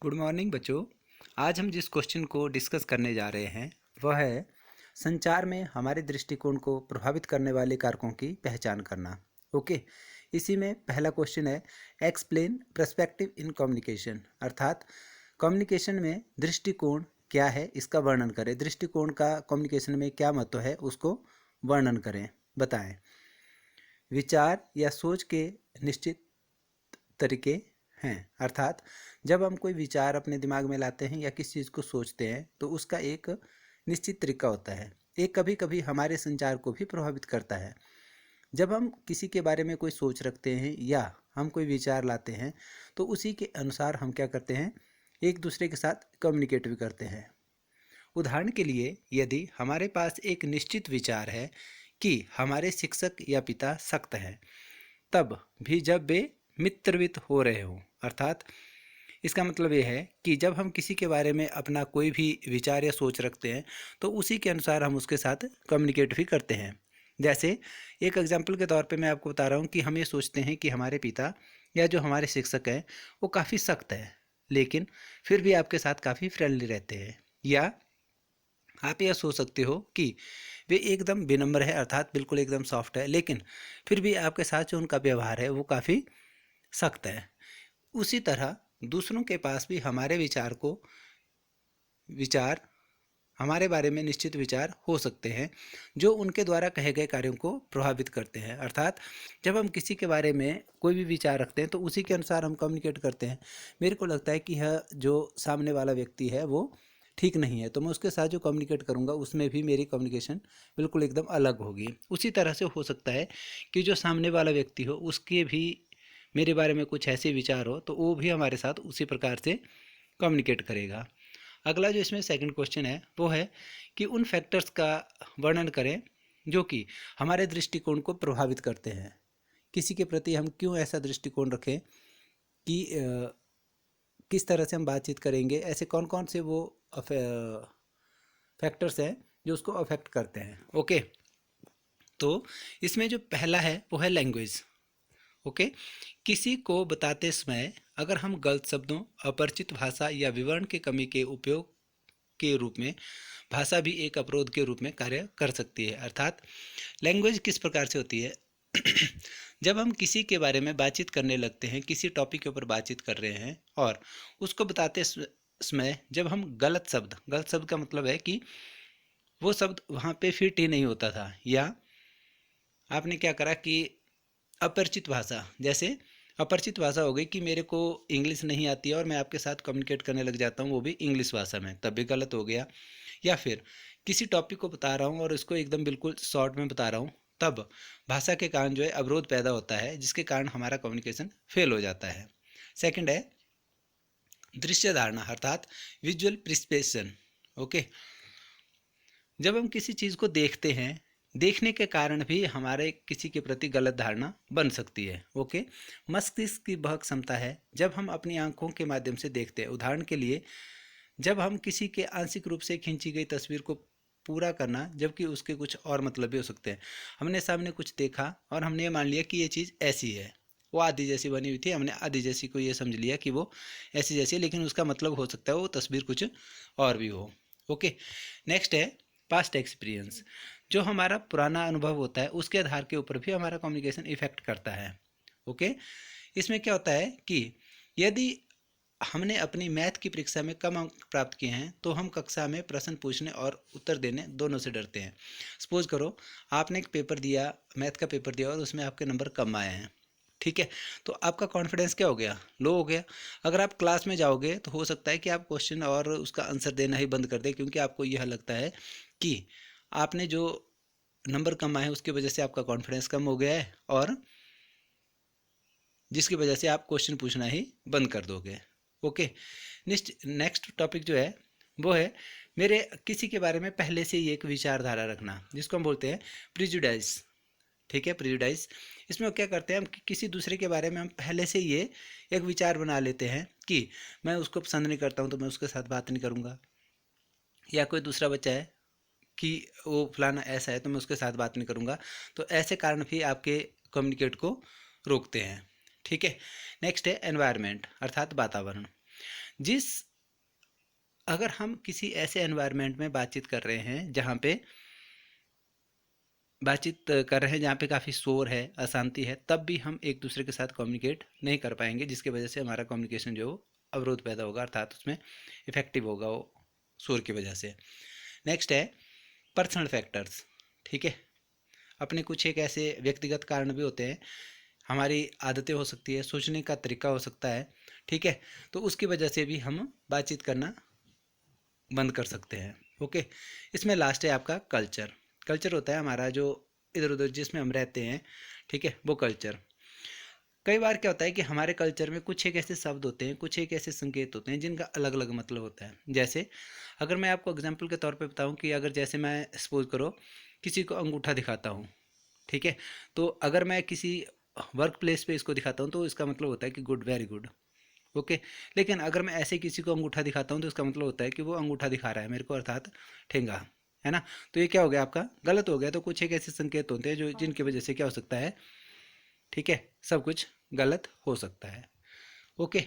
Good morning बच्चों। आज हम जिस क्वेश्चन को डिस्कस करने जा रहे हैं वह है संचार में हमारे दृष्टिकोण को प्रभावित करने वाले कारकों की पहचान करना। ओके, इसी में पहला क्वेश्चन है एक्सप्लेन पर्सपेक्टिव इन कम्युनिकेशन, अर्थात कम्युनिकेशन में दृष्टिकोण क्या है इसका वर्णन करें। दृष्टिकोण का कम्युनिकेशन में क्या महत्व है उसको वर्णन करें, बताएं। विचार या सोच के निश्चित तरीके हैं, अर्थात जब हम कोई विचार अपने दिमाग में लाते हैं या किसी चीज़ को सोचते हैं तो उसका एक निश्चित तरीका होता है। एक कभी कभी हमारे संचार को भी प्रभावित करता है। जब हम किसी के बारे में कोई सोच रखते हैं या हम कोई विचार लाते हैं तो उसी के अनुसार हम क्या करते हैं, एक दूसरे के साथ कम्युनिकेट भी करते हैं। उदाहरण के लिए, यदि हमारे पास एक निश्चित विचार है कि हमारे शिक्षक या पिता सख्त हैं, तब भी जब वे मित्रवत हो रहे हों, अर्थात इसका मतलब ये है कि जब हम किसी के बारे में अपना कोई भी विचार या सोच रखते हैं तो उसी के अनुसार हम उसके साथ कम्युनिकेट भी करते हैं। जैसे एक एग्जांपल के तौर पे मैं आपको बता रहा हूँ कि हम ये सोचते हैं कि हमारे पिता या जो हमारे शिक्षक हैं वो काफ़ी सख्त है, लेकिन फिर भी आपके साथ काफ़ी फ्रेंडली रहते हैं। या आप यह सोच सकते हो कि वे एकदम विनम्र है, अर्थात बिल्कुल एकदम सॉफ्ट है, लेकिन फिर भी आपके साथ जो उनका व्यवहार है वो काफ़ी सख्त है। उसी तरह दूसरों के पास भी विचार हमारे बारे में निश्चित विचार हो सकते हैं जो उनके द्वारा कहे गए कार्यों को प्रभावित करते हैं। अर्थात जब हम किसी के बारे में कोई भी विचार रखते हैं तो उसी के अनुसार हम कम्युनिकेट करते हैं। मेरे को लगता है कि यह जो सामने वाला व्यक्ति है वो ठीक नहीं है, तो मैं उसके साथ जो कम्युनिकेट करूँगा उसमें भी मेरी कम्युनिकेशन बिल्कुल एकदम अलग होगी। उसी तरह से हो सकता है कि जो सामने वाला व्यक्ति हो उसके भी मेरे बारे में कुछ ऐसे विचार हो तो वो भी हमारे साथ उसी प्रकार से कम्युनिकेट करेगा। अगला जो इसमें सेकंड क्वेश्चन है वो है कि उन फैक्टर्स का वर्णन करें जो कि हमारे दृष्टिकोण को प्रभावित करते हैं। किसी के प्रति हम क्यों ऐसा दृष्टिकोण रखें कि किस तरह से हम बातचीत करेंगे, ऐसे कौन कौन से वो फैक्टर्स हैं जो उसको अफेक्ट करते हैं। ओके, तो इसमें जो पहला है वो है लैंग्वेज। ओके, किसी को बताते समय अगर हम गलत शब्दों, अपरिचित भाषा या विवरण की कमी के उपयोग के रूप में, भाषा भी एक अवरोध के रूप में कार्य कर सकती है। अर्थात लैंग्वेज किस प्रकार से होती है जब हम किसी के बारे में बातचीत करने लगते हैं, किसी टॉपिक के ऊपर बातचीत कर रहे हैं और उसको बताते समय जब हम गलत शब्द का मतलब है कि वो शब्द वहाँ पे फिट ही नहीं होता था, या आपने क्या करा कि अपरिचित भाषा, जैसे अपरिचित भाषा हो गई कि मेरे को इंग्लिश नहीं आती है और मैं आपके साथ कम्युनिकेट करने लग जाता हूँ वो भी इंग्लिश भाषा में, तब भी गलत हो गया। या फिर किसी टॉपिक को बता रहा हूँ और इसको एकदम बिल्कुल शॉर्ट में बता रहा हूँ, तब भाषा के कारण जो है अवरोध पैदा होता है जिसके कारण हमारा कम्युनिकेशन फेल हो जाता है। सेकंड है दृश्य धारणा, अर्थात विजुअल प्रिस्पेशन। ओके, जब हम किसी चीज़ को देखते हैं, देखने के कारण भी हमारे किसी के प्रति गलत धारणा बन सकती है। ओके, मस्तिष्क की वह क्षमता है जब हम अपनी आंखों के माध्यम से देखते हैं। उदाहरण के लिए, जब हम किसी के आंशिक रूप से खींची गई तस्वीर को पूरा करना जबकि उसके कुछ और मतलब भी हो सकते हैं। हमने सामने कुछ देखा और हमने ये मान लिया कि ये चीज़ ऐसी है, वो आधी जैसी बनी हुई थी, हमने आधी जैसी को ये समझ लिया कि वो ऐसी जैसी है, लेकिन उसका मतलब हो सकता है वो तस्वीर कुछ और भी हो। ओके, नेक्स्ट है पास्ट एक्सपीरियंस। जो हमारा पुराना अनुभव होता है उसके आधार के ऊपर भी हमारा कम्युनिकेशन इफेक्ट करता है। ओके, इसमें क्या होता है कि यदि हमने अपनी मैथ की परीक्षा में कम अंक प्राप्त किए हैं तो हम कक्षा में प्रश्न पूछने और उत्तर देने दोनों से डरते हैं। सपोज करो आपने एक पेपर दिया, मैथ का पेपर दिया और उसमें आपके नंबर कम आए हैं, ठीक है, तो आपका कॉन्फिडेंस क्या हो गया, लो हो गया। अगर आप क्लास में जाओगे तो हो सकता है कि आप क्वेश्चन और उसका आंसर देना ही बंद कर दें, क्योंकि आपको यह लगता है कि आपने जो नंबर कम आए उसकी वजह से आपका कॉन्फिडेंस कम हो गया है और जिसकी वजह से आप क्वेश्चन पूछना ही बंद कर दोगे। ओके, नेक्स्ट टॉपिक जो है वो है मेरे किसी के बारे में पहले से ही एक विचारधारा रखना, जिसको हम बोलते हैं प्रिजुडाइज। ठीक है, प्रिजुडाइज, इसमें क्या करते हैं हम किसी दूसरे के बारे में हम पहले से ये एक विचार बना लेते हैं कि मैं उसको पसंद नहीं करता हूँ तो मैं उसके साथ बात नहीं करूँगा, या कोई दूसरा बच्चा है कि वो फलाना ऐसा है तो मैं उसके साथ बात नहीं करूँगा। तो ऐसे कारण भी आपके कम्युनिकेट को रोकते हैं। ठीक है, नेक्स्ट है एनवायरनमेंट, अर्थात वातावरण। जिस अगर हम किसी ऐसे एनवायरनमेंट में बातचीत कर रहे हैं जहाँ पे जहाँ पे काफ़ी शोर है, अशांति है, तब भी हम एक दूसरे के साथ कम्युनिकेट नहीं कर पाएंगे, जिसकी वजह से हमारा कम्युनिकेशन जो अवरोध पैदा होगा, अर्थात उसमें इफेक्टिव होगा वो शोर की वजह से। नेक्स्ट है पर्सनल फैक्टर्स। ठीक है, अपने कुछ एक ऐसे व्यक्तिगत कारण भी होते हैं, हमारी आदतें हो सकती है, सोचने का तरीका हो सकता है। ठीक है, तो उसकी वजह से भी हम बातचीत करना बंद कर सकते हैं। ओके, इसमें लास्ट है आपका कल्चर। कल्चर होता है हमारा जो इधर उधर जिसमें हम रहते हैं, ठीक है, वो कल्चर। कई बार क्या होता है कि हमारे कल्चर में कुछ एक ऐसे शब्द होते हैं, कुछ एक ऐसे संकेत होते हैं जिनका अलग अलग मतलब होता है। जैसे अगर मैं आपको एग्जाम्पल के तौर पे बताऊं कि अगर जैसे मैं सपोज करो किसी को अंगूठा दिखाता हूँ, ठीक है, तो अगर मैं किसी वर्क प्लेस पे इसको दिखाता हूँ तो इसका मतलब होता है कि गुड, वेरी गुड। ओके, लेकिन अगर मैं ऐसे किसी को अंगूठा दिखाता हूँ तो इसका मतलब होता है कि वो अंगूठा दिखा रहा है मेरे को, अर्थात ठेंगा, है ना। तो ये क्या हो गया, आपका गलत हो गया। तो कुछ एक ऐसे संकेत होते हैं जो जिनकी वजह से क्या हो सकता है, ठीक है, सब कुछ गलत हो सकता है। ओके।